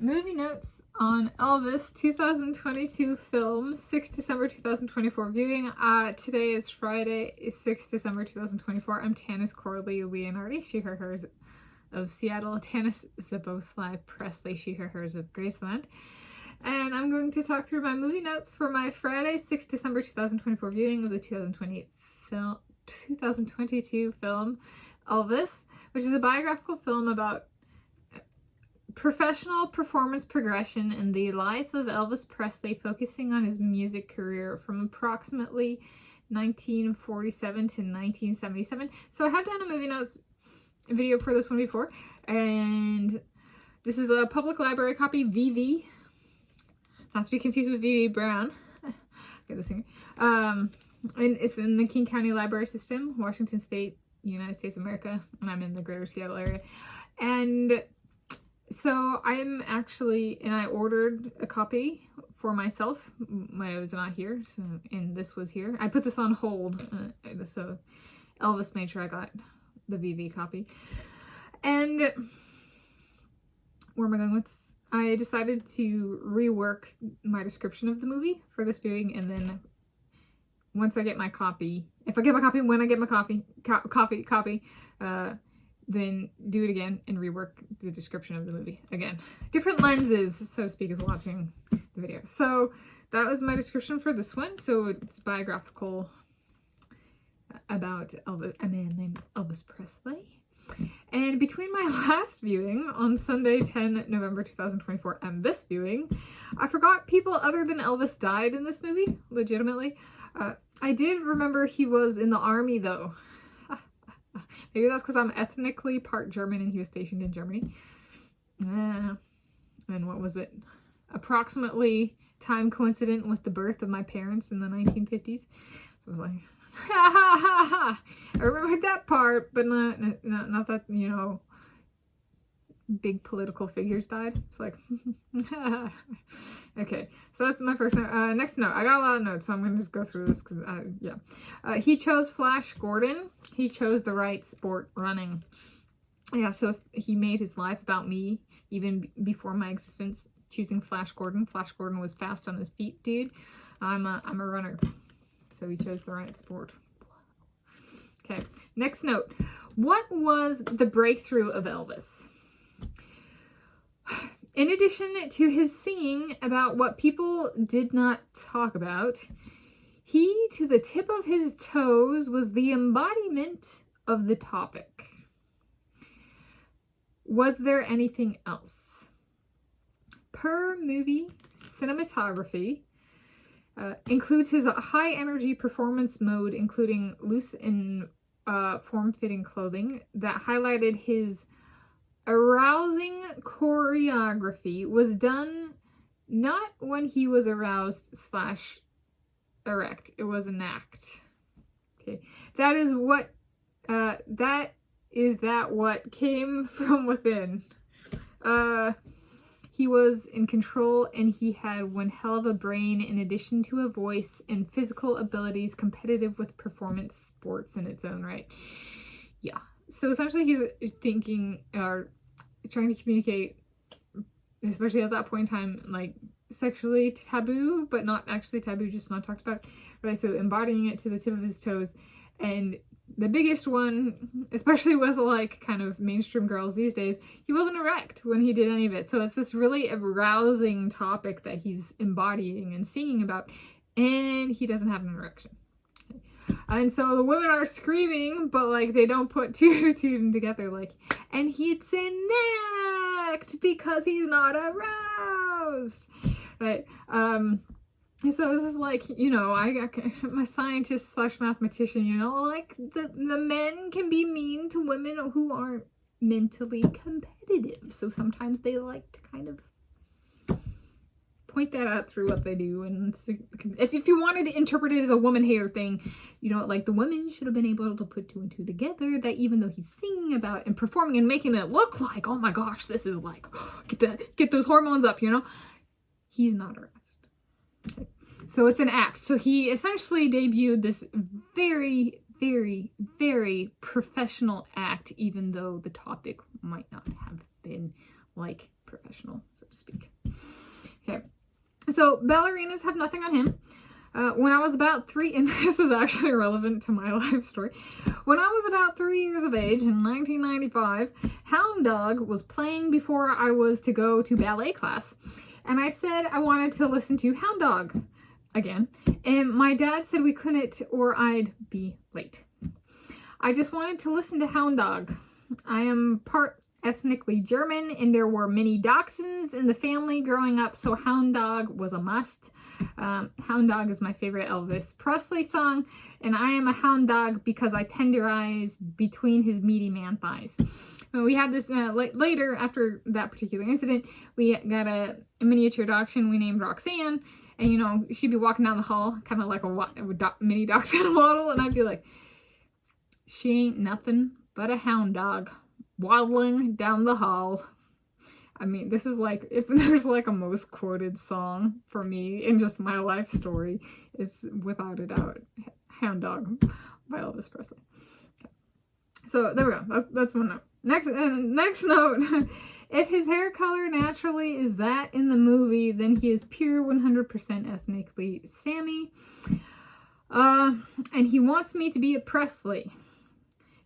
Movie notes on Elvis 2022 film, 6 December 2024 viewing. Today is Friday, 6 December 2024. I'm Tanis Coralee Leonhardi, she, her, hers of Seattle. Tanis Presley, she, her, hers of Graceland. And I'm going to talk through my movie notes for my Friday, 6 December 2024 viewing of the 2022 film Elvis, which is a biographical film about professional performance progression in the life of Elvis Presley, focusing on his music career from approximately 1947 to 1977. So I have done a movie notes video for this one before, and this is a public library copy, VV, not to be confused with VV Brown. Get the singer. And it's in the King County Library System, Washington State, United States of America, and I'm in the greater Seattle area. And so I ordered a copy for myself when I was not here, and this was here. I put this on hold, so Elvis made sure I got the VV copy. And where am I going with this? I decided to rework my description of the movie for this viewing, and then once I get my copy, then do it again and rework the description of the movie again. Different lenses, so to speak, is watching the video. So that was my description for this one. So it's biographical about a man named Elvis Presley. And between my last viewing on Sunday, 10 November 2024, and this viewing, I forgot people other than Elvis died in this movie, legitimately. I did remember he was in the army, though. Maybe that's because I'm ethnically part German and he was stationed in Germany. And what was it? Approximately time coincident with the birth of my parents in the 1950s. So I was like, ha ha ha ha. I remembered that part, but not that, big political figures died. It's like, okay, so that's my first note. Next note, I got a lot of notes, so I'm gonna just go through this because, he chose Flash Gordon. He chose the right sport, running. Yeah, so he made his life about me even before my existence, choosing Flash Gordon. Flash Gordon was fast on his feet, dude. I'm a runner, so he chose the right sport. Okay, next note. What was the breakthrough of Elvis? In addition to his singing about what people did not talk about, he, to the tip of his toes, was the embodiment of the topic. Was there anything else? Per movie cinematography, includes his high-energy performance mode, including loose and form-fitting clothing that highlighted his arousing choreography, was done not when he was aroused / erect. It was an act. Okay, that is what what came from within. He was in control, and he had one hell of a brain in addition to a voice and physical abilities competitive with performance sports in its own right. Yeah. So essentially he's thinking or trying to communicate, especially at that point in time, like sexually taboo, but not actually taboo, just not talked about, right? So embodying it to the tip of his toes. And the biggest one, especially with like kind of mainstream girls these days, he wasn't erect when he did any of it. So it's this really arousing topic that he's embodying and singing about, and he doesn't have an erection. And so the women are screaming, but like they don't put two together, like, and he's an act because he's not aroused, right? So this is like, I got my scientist / mathematician, like the men can be mean to women who aren't mentally competitive. So sometimes they like to kind of point that out through what they do. And if you wanted to interpret it as a woman hater thing, like the women should have been able to put 2 and 2 together, that even though he's singing about and performing and making it look like, oh my gosh, this is like, get those hormones up, he's not aroused. Okay. So it's an act. So he essentially debuted this very, very, very professional act, even though the topic might not have been like professional, so to speak. Okay, so ballerinas have nothing on him. When I was about 3, and this is actually relevant to my life story. When I was about 3 years of age in 1995, Hound Dog was playing before I was to go to ballet class. And I said I wanted to listen to Hound Dog again. And my dad said we couldn't or I'd be late. I just wanted to listen to Hound Dog. I am part ethnically German, and there were many dachshunds in the family growing up, so Hound Dog was a must. Hound Dog is my favorite Elvis Presley song, and I am a hound dog because I tenderize between his meaty man thighs. We had this later, after that particular incident, we got a miniature dachshund we named Roxanne, and you know, she'd be walking down the hall, kind of like a mini dachshund model, and I'd be like, she ain't nothing but a hound dog waddling down the hall. I mean, this is like, if there's like a most quoted song for me in just my life story, it's without a doubt Hound Dog by Elvis Presley. Okay. So there we go. That's one note. Next note. If his hair color naturally is that in the movie, then he is pure 100% ethnically Sammy. And he wants me to be a Presley.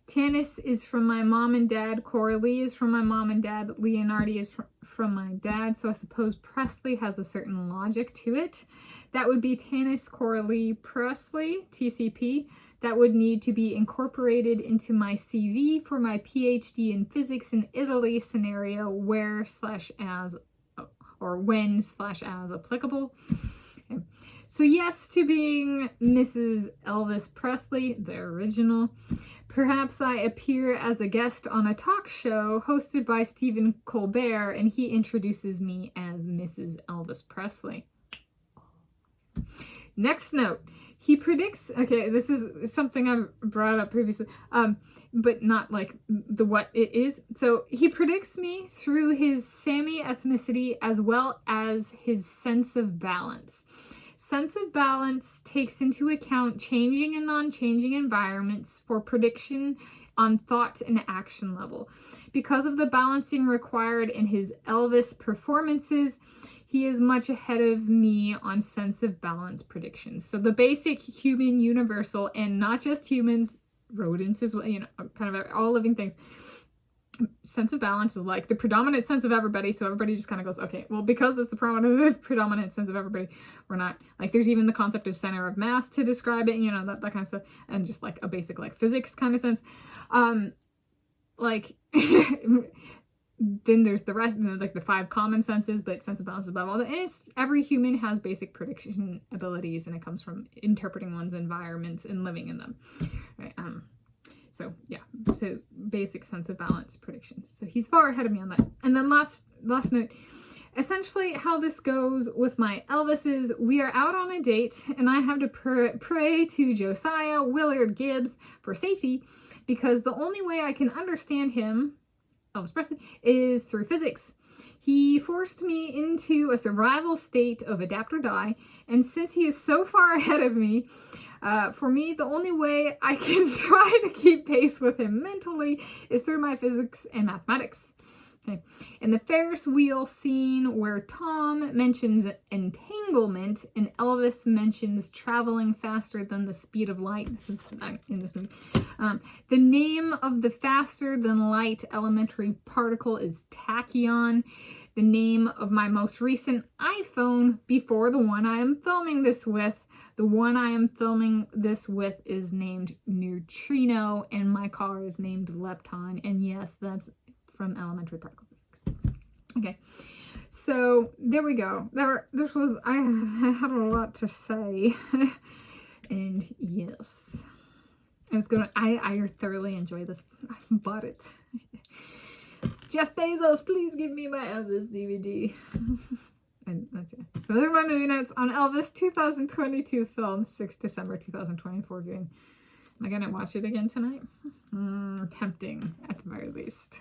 Tanis is from my mom and dad. Coralee is from my mom and dad. Leonhardi is from my dad. So I suppose Presley has a certain logic to it. That would be Tanis Coralee Presley, TCP. That would need to be incorporated into my CV for my PhD in physics in Italy scenario where/as or when/as applicable. Okay. So yes to being Mrs. Elvis Presley, the original. Perhaps I appear as a guest on a talk show hosted by Stephen Colbert, and he introduces me as Mrs. Elvis Presley. Next note. He predicts, okay, this is something I've brought up previously, but not like the what it is. So he predicts me through his Sami ethnicity as well as his sense of balance. Sense of balance takes into account changing and non-changing environments for prediction on thought and action level. Because of the balancing required in his Elvis performances, he is much ahead of me on sense of balance predictions. So the basic human universal, and not just humans, rodents as well, you know, kind of all living things. Sense of balance is like the predominant sense of everybody, so everybody just kind of goes, okay, well, because it's the predominant sense of everybody, we're not, like, there's even the concept of center of mass to describe it, you know, that kind of stuff, and just like a basic like physics kind of sense. Like then there's the rest, like the 5 common senses, but sense of balance is above all that. And it's, every human has basic prediction abilities, and it comes from interpreting one's environments and living in them, right? So yeah, so basic sense of balance predictions. So he's far ahead of me on that. And then last note, essentially how this goes with my Elvises, we are out on a date and I have to pray to Josiah Willard Gibbs for safety, because the only way I can understand him, Elvis Presley, is through physics. He forced me into a survival state of adapt or die, and since he is so far ahead of me, for me, the only way I can try to keep pace with him mentally is through my physics and mathematics. Okay. In the Ferris wheel scene where Tom mentions entanglement and Elvis mentions traveling faster than the speed of light, this is in this movie, the name of the faster than light elementary particle is tachyon. The name of my most recent iPhone before the one I am filming this with, the one I am filming this with is named Neutrino, and my car is named Lepton, and yes, that's from elementary particle physics. Okay, so there we go. I had a lot to say, and yes, I thoroughly enjoy this. I bought it. Jeff Bezos, please give me my Elvis DVD. And that's it. So those are my movie notes on Elvis 2022 film, 6 December 2024 viewing. Am I going to watch it again tonight? Tempting, at the very least.